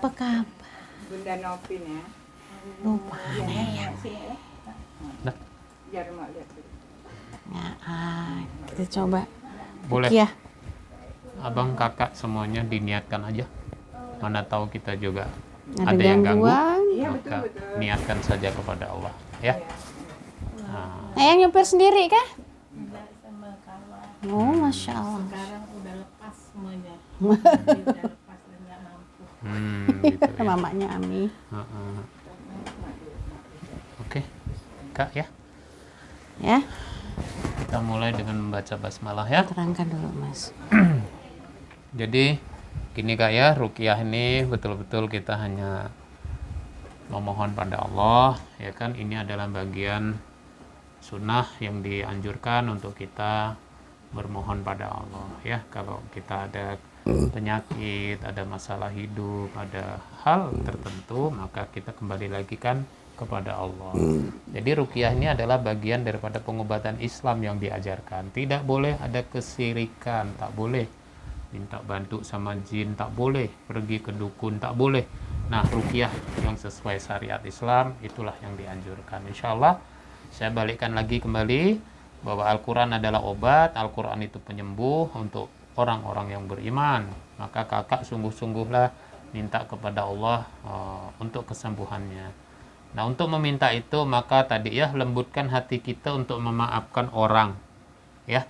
apa kabar? Bunda Novin ya. Lupa nih ya. Nah, Biar mak lihat dulu. Ya, kita coba. boleh. Ya. Abang kakak semuanya diniatkan aja. Mana tahu kita juga Ada ada yang ganggu. gangguan. Iya, Maka betul. niatkan saja kepada Allah, ya. Nah, yang nyupir sendiri kah? Enggak, sama kawan. Oh, Masya Allah. Sekarang udah lepas semuanya. Jadi udah lepas dan nggak mampu. Gitu ya. Mamanya Ami. Heeh. Oke, Kak ya. Ya, Kita mulai dengan membaca basmalah ya. terangkan dulu Mas. Jadi gini Kak ya, ruqyah ini betul-betul kita hanya memohon pada Allah, ya kan. Ini adalah bagian sunnah yang dianjurkan untuk kita bermohon pada Allah ya. Kalau kita ada penyakit, ada masalah hidup, ada hal tertentu, maka kita kembali lagi kan kepada Allah. Jadi ruqyah ini adalah bagian daripada pengobatan Islam yang diajarkan. Tidak boleh ada kesirikan, tak boleh minta bantu sama jin, tak boleh pergi ke dukun, tak boleh. Nah, ruqyah yang sesuai syariat Islam itulah yang dianjurkan. Insya Allah saya balikkan lagi kembali bahwa Al-Quran adalah obat, Al-Quran itu penyembuh untuk orang-orang yang beriman. Maka kakak sungguh-sungguhlah minta kepada Allah untuk kesembuhannya. Nah, untuk meminta itu maka tadi ya, lembutkan hati kita untuk memaafkan orang ya.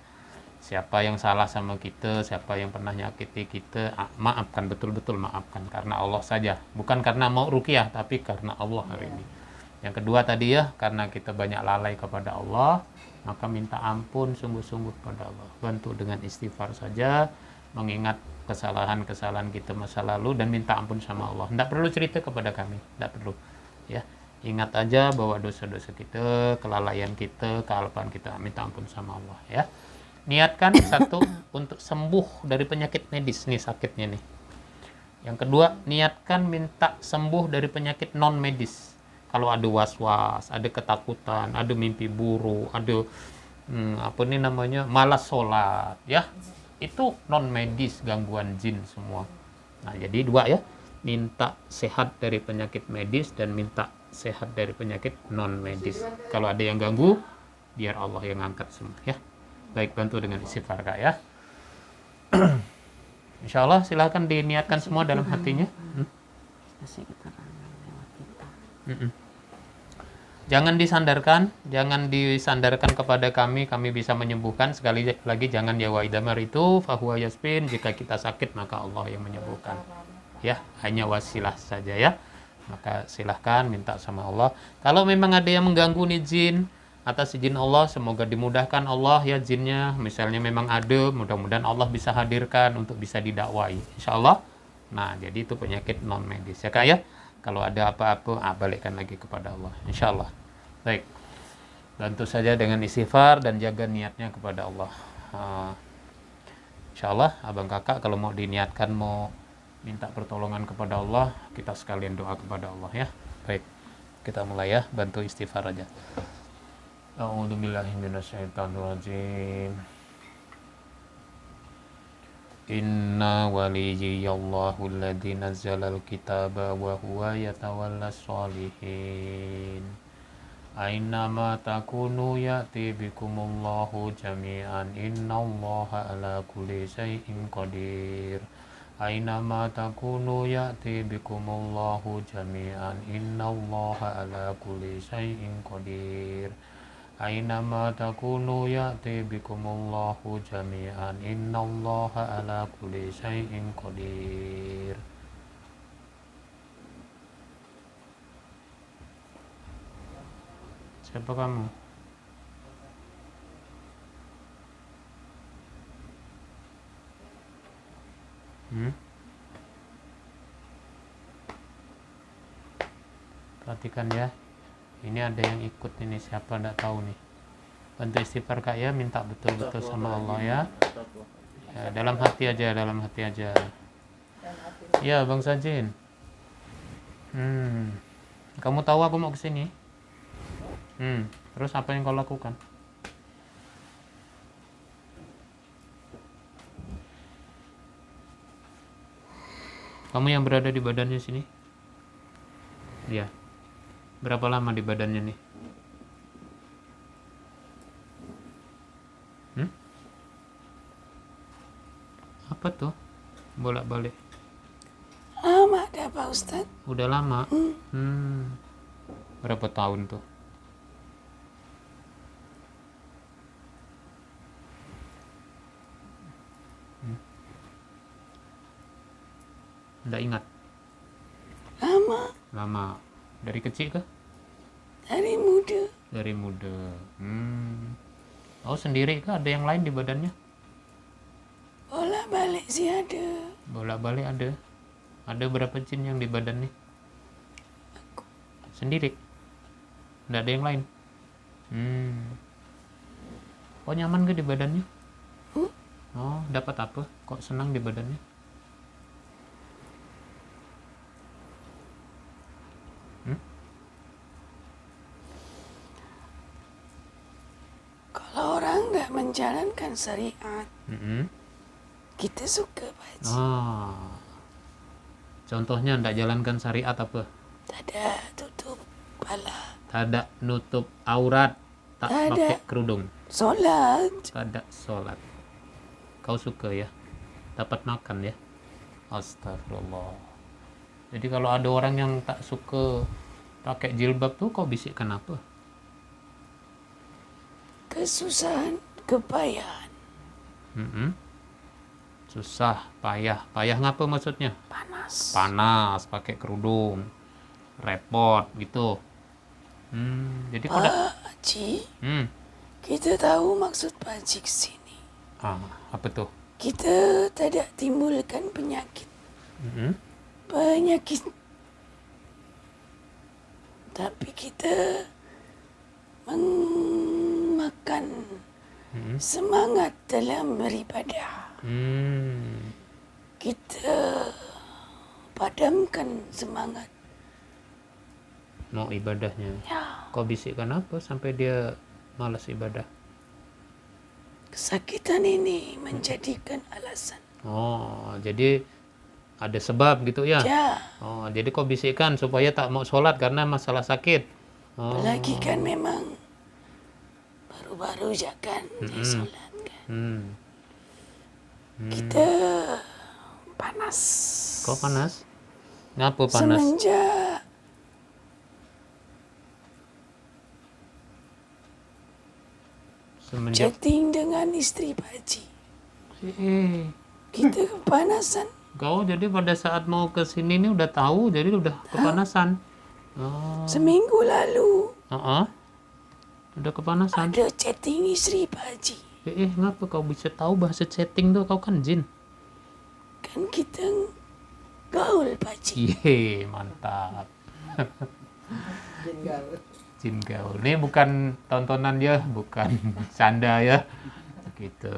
Siapa yang salah sama kita, siapa yang pernah nyakiti kita, maafkan, betul-betul maafkan karena Allah saja, bukan karena mau ruqyah tapi karena Allah hari ini. Yang kedua tadi ya, karena kita banyak lalai kepada Allah, maka minta ampun sungguh-sungguh kepada Allah. Bantu dengan istighfar saja, mengingat kesalahan-kesalahan kita masa lalu dan minta ampun sama Allah. Tidak perlu cerita kepada kami, tidak perlu ya. Ingat aja bahwa dosa-dosa kita, kelalaian kita, kealpaan kita, minta ampun sama Allah ya. Niatkan satu untuk sembuh dari penyakit medis nih, sakitnya nih. Yang kedua, niatkan minta sembuh dari penyakit non medis. Kalau ada was-was, ada ketakutan, ada mimpi buruk, ada malas sholat ya, itu non medis, gangguan jin semua. Nah, jadi dua ya, minta sehat dari penyakit medis dan minta sehat dari penyakit non medis. Kalau ada yang ganggu, biar Allah yang angkat semua ya. Baik, bantu dengan istighfar Kak ya. Insya Allah silahkan diniatkan semua dalam hatinya. Kasih keterangan lewat kita. Jangan disandarkan kepada kami bisa menyembuhkan. Sekali lagi jangan ya, wa idamar itu fahuwa yasbin, jika kita sakit maka Allah yang menyembuhkan. Ya, hanya wasilah saja ya. Maka silahkan minta sama Allah. Kalau memang ada yang mengganggu nih jin, atas izin Allah semoga dimudahkan Allah ya jinnya. Misalnya memang ada, mudah-mudahan Allah bisa hadirkan untuk bisa didakwai, insya Allah. Nah, jadi itu penyakit non medis ya Kak ya. Kalau ada apa-apa, balikkan lagi kepada Allah, insya Allah. Baik, bantu saja dengan istighfar dan jaga niatnya kepada Allah. Insya Allah abang kakak kalau mau diniatkan, mau minta pertolongan kepada Allah, kita sekalian doa kepada Allah ya. Baik, kita mulai ya, bantu istighfar aja. A'udzubillahi minasyaitonirrajim. Inna waliyyallahu alladzi nazzalal kitaba wa huwa yatawallas sholihin. Ainama takunu ya'ti bikumullahu jami'an. Innallaha ala kulli syai'in qadir. Ainama takunu ya'ti bikumullahu jami'an. Innallaha ala kulli syai'in qadir. Ainama takunu ya'ti bikumullahu jami'an. Innallaha ala kulli syai'in qadir. Siapa kamu? Perhatikan ya. Ini ada yang ikut ini, siapa nggak tahu nih. Bantu istighfar Kak ya, minta betul-betul sama Allah ya. Ya, dalam hati aja, dalam hati aja. Ya, Bang Sajin. Kamu tahu aku mau kesini? Terus apa yang kau lakukan? Kamu yang berada di badannya sini? Iya. Berapa lama di badannya nih? Apa tuh? Bolak-balik. Lama dah Pak Ustadz. Udah lama? Berapa tahun tuh? Nggak ingat? Lama. Lama. Dari kecil kah? Dari muda. Dari muda. Oh, sendiri kah? Ada yang lain di badannya? Bolak-balik sih ada. Bolak-balik ada. Ada berapa jin yang di badannya? Sendiri? Nggak ada yang lain? Kok nyaman gak di badannya? Oh, dapat apa? Kok senang di badannya? Kalau orang nggak menjalankan syariat, kita suka Pak Haji. Contohnya nggak jalankan syariat apa? Tak ada tutup kepala. Tak ada nutup aurat, tak Tak ada. pakai kerudung, Solat. tak ada sholat. Kau suka ya? Dapat makan ya? Astagfirullah. Jadi kalau ada orang yang tak suka pakai jilbab tuh kau bisikkan apa? Kesusahan, kepayahan. Susah, payah. Payah ngapa maksudnya? Panas. Panas, pakai kerudung, repot gitu. Jadi kau Pak Haji, kita tahu maksud Pak Haji kesini. apa tuh? Kita tidak timbulkan penyakit. Penyakit. Tapi kita memakan semangat dalam beribadah. Kita padamkan semangat. Mau ibadahnya. Ya, Kau bisikkan apa sampai dia malas ibadah? kesakitan ini menjadikan alasan. Oh, jadi ada sebab gitu ya? Ya, Oh, jadi kau bisikkan supaya tak mau sholat karena masalah sakit. Oh. apalagi kan memang baru-baru aja kan dia sholat kan. Kita panas. Kau panas? Ngapa panas? Semenjak Chatting dengan istri Pak Haji. Kita kepanasan. Kau jadi pada saat mau ke sini nih udah tahu, jadi udah kepanasan. Oh, Seminggu lalu udah kepanasan. ada chatting istri Pak Haji. Ngapa kau bisa tahu bahasa chatting tuh? Kau kan jin. Kan kita gaul Pak Haji. Mantap. Jin gaul. Jin gaul. Ini bukan tontonan ya, bukan canda ya. Gitu.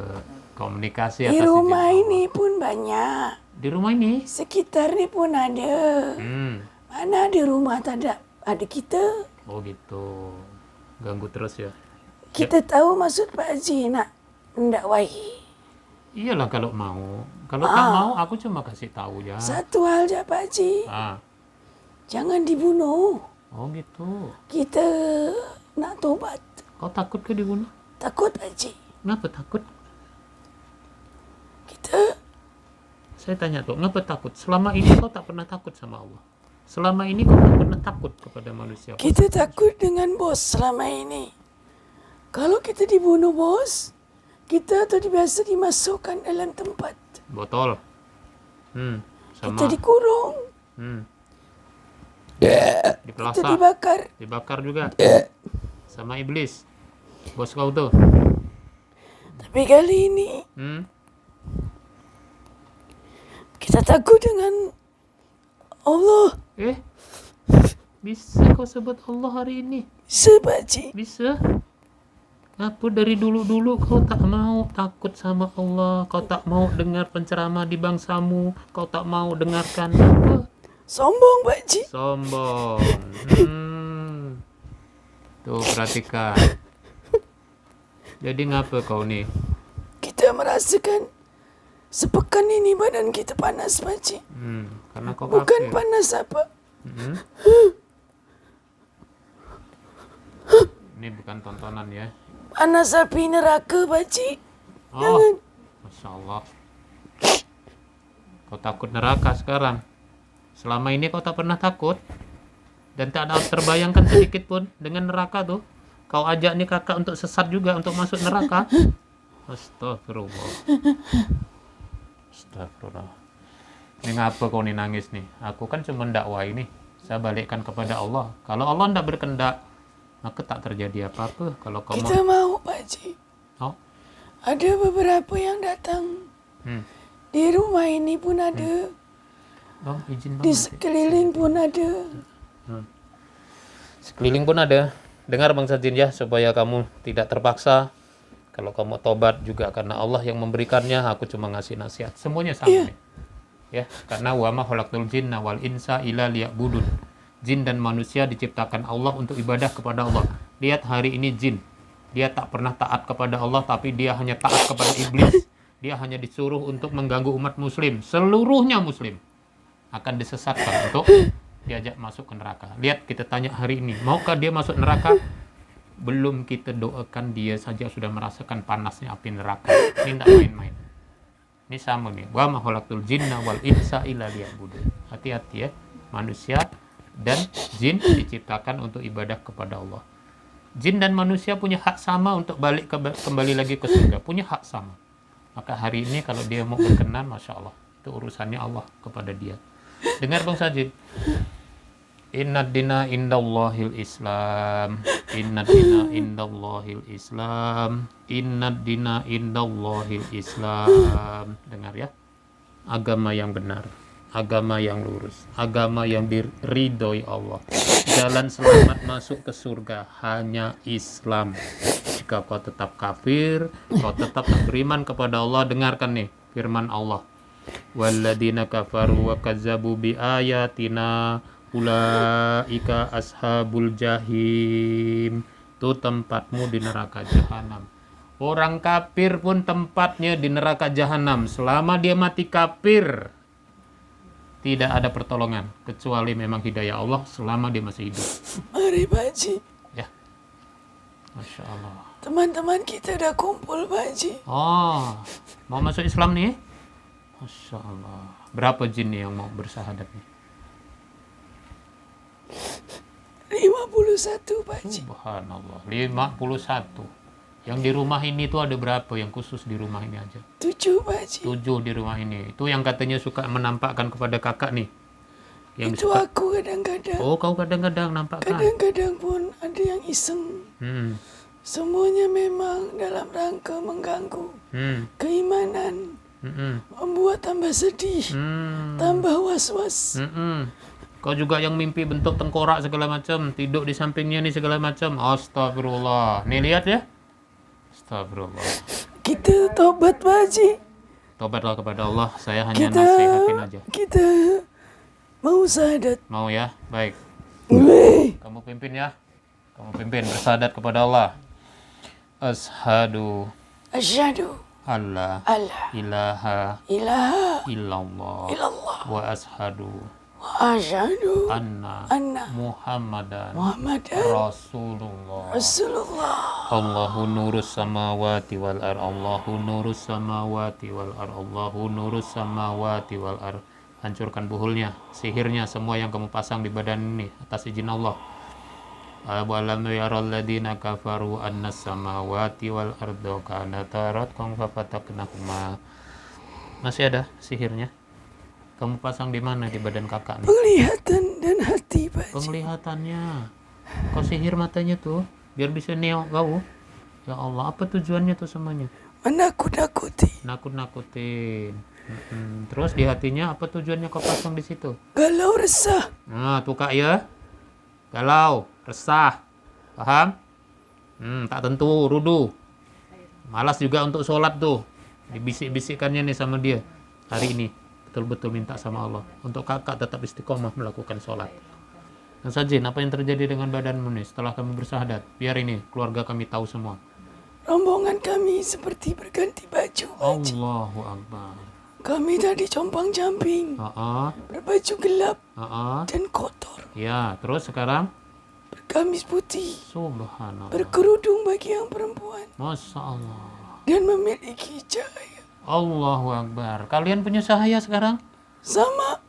Komunikasi Di atasi rumah jin. ini pun banyak. Di rumah ini. Sekitar ini pun ada. Mana ada rumah tak ada kita. Oh gitu. Ganggu terus ya. Kita tahu maksud Pak Haji nak mendakwahi. Iyalah kalau mau. Kalau tak mau aku cuma kasih tahu ya. Satu hal je Pak Haji. Jangan dibunuh. Oh gitu. Kita nak tobat. Kau takut ke dibunuh? Takut Pak Haji. Ngapa takut? Kita Saya tanya tuh, ngapa takut? Selama ini kau tak pernah takut sama Allah. Selama ini kau tak pernah takut kepada manusia. Kita takut dengan bos selama ini. Kalau kita dibunuh bos, kita tadi biasa dimasukkan dalam tempat. Botol. Sama. Kita dikurung. Kita Dipelasa. dibakar. Dibakar juga. Sama iblis. Bos kau tuh. Tapi kali ini kita takut dengan Allah. Bisa kau sebut Allah hari ini? Sebaji. Bisa. Apa dari dulu-dulu kau tak mau takut sama Allah, kau tak mau dengar penceramah di bangsamu, kau tak mau dengarkan apa? Sombong Pak Haji. Sombong. Tuh perhatikan. Jadi ngapa kau nih? Kita merasakan Sepekan ini badan kita panas, Pakcik. Karena kau Bukan kafir. panas apa? Mm-mm. Ini bukan tontonan ya. Panas api neraka, Pakcik. Oh, Masya Allah. Kau takut neraka sekarang. Selama ini kau tak pernah takut. Dan tak ada terbayangkan sedikit pun dengan neraka tuh. Kau ajak nih kakak untuk sesat juga, untuk masuk neraka. Astagfirullah. Astagfirullah. Ini ngapa kau nih nangis nih? Aku kan cuma dakwah ini. Saya balikkan kepada Allah. Kalau Allah tidak berkehendak, maka tak terjadi apa-apa. Kalau kau Kita mau, Pakcik. mau, Ada beberapa yang datang. Di rumah ini pun ada. oh, izin Di banget. sekeliling pun ada. Sekeliling pun ada. Dengar Bang Sajin ya, supaya kamu tidak terpaksa. Kalau kamu tobat juga karena Allah yang memberikannya, aku cuma ngasih nasihat. Semuanya sama nih. Ya, karena wa ma khalaqtul jinna wal insa illa liya'budun. Jin dan manusia diciptakan Allah untuk ibadah kepada Allah. Lihat hari ini jin. Dia tak pernah taat kepada Allah, tapi dia hanya taat kepada iblis. Dia hanya disuruh untuk mengganggu umat muslim. Seluruhnya muslim akan disesatkan untuk diajak masuk ke neraka. Lihat, kita tanya hari ini, maukah dia masuk neraka? Belum kita doakan, dia saja sudah merasakan panasnya api neraka. Ini tidak main-main. Ini sama nih. Wa ma khalaqtul jinna wal insa illa liya'budun. Hati-hati ya. Manusia dan jin diciptakan untuk ibadah kepada Allah. Jin dan manusia punya hak sama untuk kembali lagi ke surga. Punya hak sama. Maka hari ini kalau dia mau berkenan, Masya Allah, itu urusannya Allah kepada dia. Dengar Bang Sajid. Inna dina indallahil Islam. Inna dina indallahil Islam. Inna dina indallahil Islam. Dengar ya. Agama yang benar, agama yang lurus, agama yang diridhoi Allah. Jalan selamat masuk ke surga hanya Islam. Jika kau tetap kafir, kau tetap tak beriman kepada Allah, dengarkan nih firman Allah. Walladzina kafaru wa kazzabu bi ayatina ulaika ashabul jahim. Itu tempatmu di neraka jahanam. Orang kafir pun tempatnya di neraka jahanam. Selama dia mati kafir, tidak ada pertolongan kecuali memang hidayah Allah selama dia masih hidup. Mari, Pakcik. Ya, Masya Allah. Teman-teman kita dah kumpul, Pakcik. Oh, mau masuk Islam nih? Masya Allah. Berapa jin nih yang mau bersahadat nih? 51, Pakcik. Subhanallah, 51. Yang di rumah ini tuh ada berapa yang khusus di rumah ini aja? 7, Pakcik. 7 di rumah ini. Itu yang katanya suka menampakkan kepada kakak nih. Yang Itu suka. aku kadang-kadang. Oh, kau kadang-kadang nampakkan. Kadang-kadang pun ada yang iseng. Semuanya memang dalam rangka mengganggu keimanan. Membuat tambah sedih, tambah was-was. Kau juga yang mimpi bentuk tengkorak segala macam, tidur di sampingnya nih segala macam. Astagfirullah. Nih lihat ya. Astagfirullah. Kita tobat, Pakcik. Tobatlah kepada Allah. Saya hanya nasihatin aja. Kita mau syahadat. Mau ya? Baik. Weh. Kamu pimpin ya. Kamu pimpin bersyahadat kepada Allah. Asyhadu Asyhadu alla alla ilaha ilaha illallah illallah wa asyhadu wa asyhadu anna anna Muhammadan Muhammadan Rasulullah. Rasulullah. Allahu nurus samawati wal ar. Allahu nurus samawati wal ar. Allahu nurus samawati wal ar. Hancurkan buhulnya, sihirnya, semua yang kamu pasang di badan ini atas izin Allah. Awalam yaral ladina kafaru annas samawati wal ardo kanata ratqan fafataknahuma. Masih ada sihirnya? Kamu pasang di mana di badan kakak nih? Penglihatan dan hati, Pakcik. Penglihatannya. Kau sihir matanya tuh biar bisa neok kau. Ya Allah, apa tujuannya tuh semuanya? Menakut-nakuti. Nakut-nakutin. Terus di hatinya apa tujuannya kau pasang di situ? Galau resah. Nah, tuh Kak ya. Galau, resah. Paham? Tak tentu, rudu. Malas juga untuk sholat tuh. Dibisik-bisikkannya nih sama dia. Hari ini betul-betul minta sama Allah untuk kakak tetap istiqomah melakukan sholat. Nah, Sajin, apa yang terjadi dengan badanmu nih setelah kami bersahadat? Biar ini keluarga kami tahu semua. Rombongan kami seperti berganti baju, Pakcik. Allahu Akbar. Kami tadi compang-camping, berbaju gelap dan kotor, Ya, terus sekarang? bergamis putih, Subhanallah. berkerudung bagi yang perempuan, Masya Allah. dan memiliki cahaya. Allahu Akbar. Kalian punya cahaya sekarang? Sama,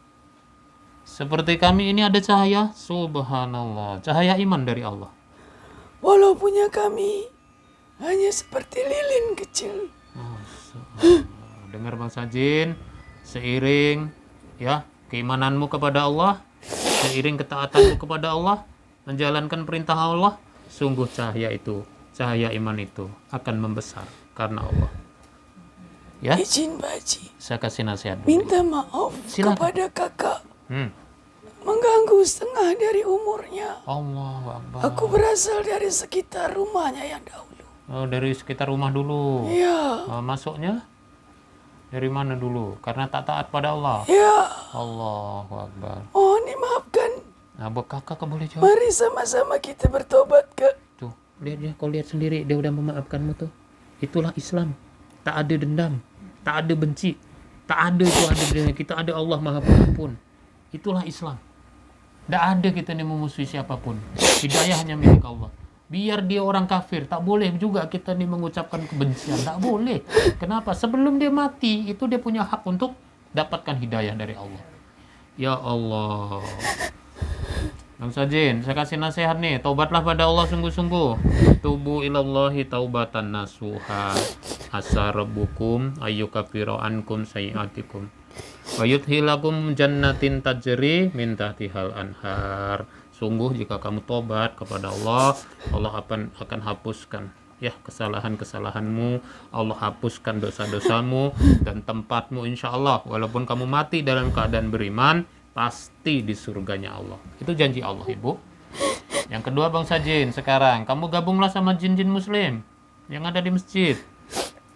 Seperti kami ini ada cahaya? Subhanallah. Cahaya iman dari Allah. walau punya kami hanya seperti lilin kecil. Masya Allah. Dengar Bang Sajin, seiring ya keimananmu kepada Allah, seiring ketaatanmu kepada Allah, menjalankan perintah Allah, sungguh cahaya itu, cahaya iman itu akan membesar karena Allah. Ya, Izin Pak Haji, saya kasih nasihat dulu. minta maaf Silakan. kepada kakak mengganggu mengganggu setengah dari umurnya. Allahu Akbar. Aku berasal dari sekitar rumahnya yang dahulu. Oh, dari sekitar rumah dulu. Ya, Masuknya dari mana dulu? Karena tak taat pada Allah. ya, Allahu Akbar. mohon dimaafkan. Nah, buat kakak boleh jawab. Mari sama-sama kita bertobat, Kak. Tuh, lihat dia, kau lihat sendiri dia udah memaafkanmu tuh. Itulah Islam. Tak ada dendam, tak ada benci, tak ada itu ada dendam. Kita ada Allah Maha Pengampun. Itulah Islam. Tidak ada kita nih memusuhi siapapun. Hidayah hanya milik Allah. Biar dia orang kafir, tak boleh juga kita nih mengucapkan kebencian. Tak boleh. Kenapa? Sebelum dia mati, itu dia punya hak untuk dapatkan hidayah dari Allah. Ya Allah. Bang Sajin, saya kasih nasihat nih. Taubatlah pada Allah sungguh-sungguh. Tubu ilallahi taubatan nasuha. Asa rabbukum ayyukaffiru ankum sayiatikum. Wa yudkhilakum jannatin tajri min tahtihal anhar. Sungguh jika kamu tobat kepada Allah, Allah akan hapuskan ya kesalahan-kesalahanmu, Allah hapuskan dosa-dosamu, dan tempatmu insya Allah walaupun kamu mati dalam keadaan beriman pasti di surganya Allah. Itu janji Allah, Ibu. Yang kedua Bang Sajin, sekarang kamu gabunglah sama jin-jin muslim yang ada di masjid.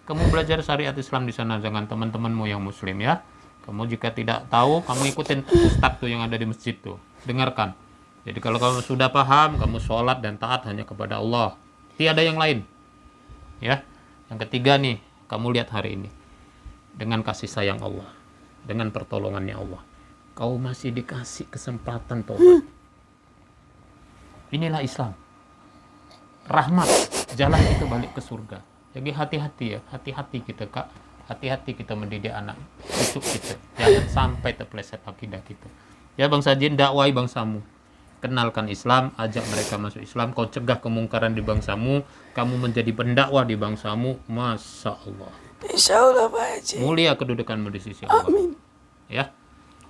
Kamu belajar syariat Islam di sana dengan teman-temanmu yang muslim ya. Kamu jika tidak tahu, kamu ikutin ustadz tuh yang ada di masjid tuh. Dengarkan. Jadi kalau kamu sudah paham, kamu sholat dan taat hanya kepada Allah. Tiada yang lain. Ya. Yang ketiga nih, kamu lihat hari ini. Dengan kasih sayang Allah. Dengan pertolongannya Allah. Kau masih dikasih kesempatan tobat. Inilah Islam. Rahmat. Jalan itu balik ke surga. Jadi hati-hati ya. Hati-hati kita Kak. Hati-hati kita mendidik anak cucu kita. Jangan sampai terpeleset akidah kita. Ya Bang Sajin, dakwai bangsamu. Kenalkan Islam, ajak mereka masuk Islam, kau cegah kemungkaran di bangsamu, kamu menjadi pendakwah di bangsamu, Masya Allah. Insya Allah Pak Haji. Mulia kedudukanmu di sisi Allah. Amin. Ya.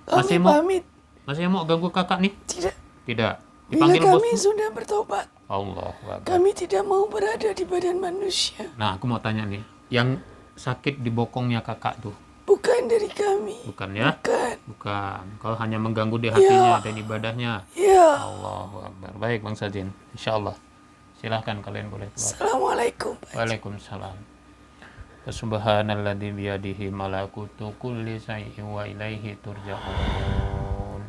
Kami Masih pamit. mau ganggu kakak nih? Tidak. Tidak. Bila Dipanggil bos. kami sudah bertobat, Allah Akbar. kami tidak mau berada di badan manusia. Nah, aku mau tanya nih, yang sakit di bokongnya kakak tuh, Bukan dari kami. bukan ya? Bukan. Bukan. Kau hanya mengganggu di hatinya dan ibadahnya. Ya. Allahu Akbar. Baik Bang Sajin, insya Allah. Silahkan kalian boleh keluar. Assalamualaikum Pak Haji. Waalaikumsalam. Subhanalladzi biyadihi malakutu kulli syai'in wa ilaihi turja'un.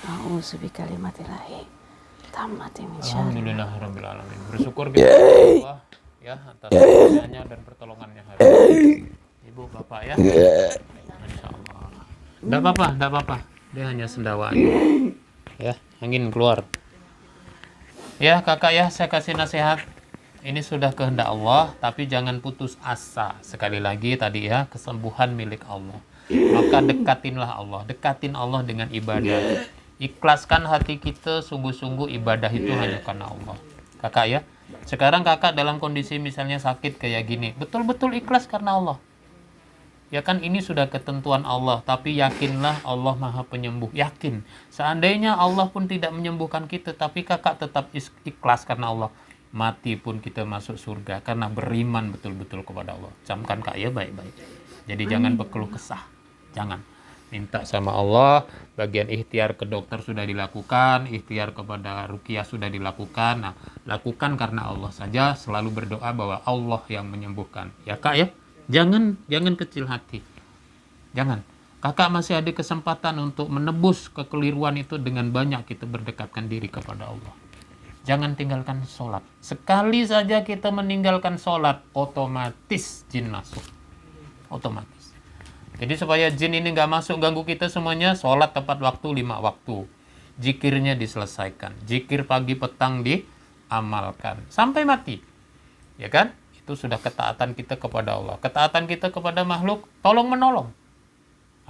A'udzu bikalimatillahi tammati min syarri. Alhamdulillahirabbil alamin. Bersyukur kita kepada Allah ya atas kasih-Nya dan pertolongannya hari ini. Ibu, Bapak ya. Masyaallah. Enggak apa-apa. Dia hanya sendawa aja. Ya, angin keluar. Ya, Kakak ya, saya kasih nasihat. Ini sudah kehendak Allah, tapi jangan putus asa. Sekali lagi tadi ya, kesembuhan milik Allah. Maka dekatin Allah dengan ibadah. Ikhlaskan hati kita, sungguh-sungguh ibadah itu hanya karena Allah. Kakak ya, sekarang kakak dalam kondisi misalnya sakit kayak gini, betul-betul ikhlas karena Allah. Ya kan ini sudah ketentuan Allah, tapi yakinlah Allah Maha Penyembuh. Yakin. Seandainya Allah pun tidak menyembuhkan kita, tapi kakak tetap ikhlas karena Allah. Mati pun kita masuk surga karena beriman betul-betul kepada Allah. Camkan kak ya baik-baik. Jadi jangan berkeluh kesah. Jangan. Minta sama Allah. Bagian ikhtiar ke dokter sudah dilakukan. Ikhtiar kepada ruqyah sudah dilakukan. Nah, lakukan karena Allah saja. Selalu berdoa bahwa Allah yang menyembuhkan. Ya kak ya. Jangan kecil hati. Jangan. Kakak masih ada kesempatan untuk menebus kekeliruan itu dengan banyak kita berdekatkan diri kepada Allah. Jangan tinggalkan sholat. Sekali saja kita meninggalkan sholat, otomatis jin masuk. otomatis. Jadi supaya jin ini nggak masuk ganggu kita semuanya, sholat tepat waktu 5 waktu. Zikirnya diselesaikan. Zikir pagi petang diamalkan. Sampai mati. Ya kan? Itu sudah ketaatan kita kepada Allah. Ketaatan kita kepada makhluk, tolong menolong.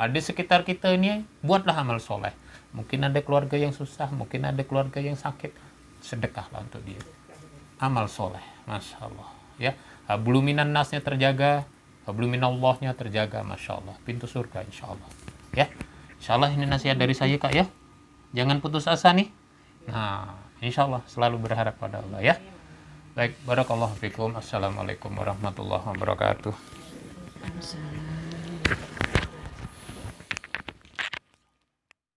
Di sekitar kita ini, buatlah amal soleh. Mungkin ada keluarga yang susah, mungkin ada keluarga yang sakit. Sedekahlah untuk dia. Amal soleh. Masya Allah. Ya. Habluminan nasnya terjaga. Habluminallahnya terjaga, Masya Allah. Pintu surga, insya Allah. Ya, insya Allah ini nasihat dari saya, Kak, ya. Jangan putus asa nih. Nah, insya Allah selalu berharap pada Allah, ya. Baik, barakallahu fikum. Assalamualaikum warahmatullahi wabarakatuh. Waalaikumsalam.